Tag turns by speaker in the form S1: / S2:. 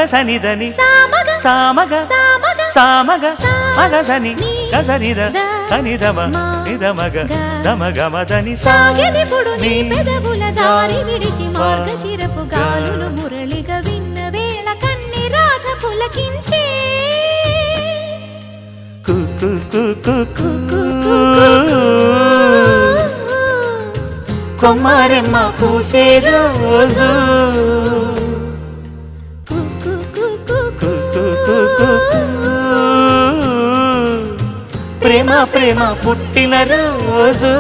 S1: సనిదని సామగ సామగ మగ సని గసనిద సనిదమ నిదమగ దమగమదని
S2: సాగెనిపుడు నీ పెదవుల దారి విడిచి మార్గశిరపు గాలులు మురళిగా విన్న వేళ కన్ని రాధ పులకించే
S1: కొమ్మారెమ్మ పూసే రోజు ప్రేమ ప్రేమ పుట్టిన రోజు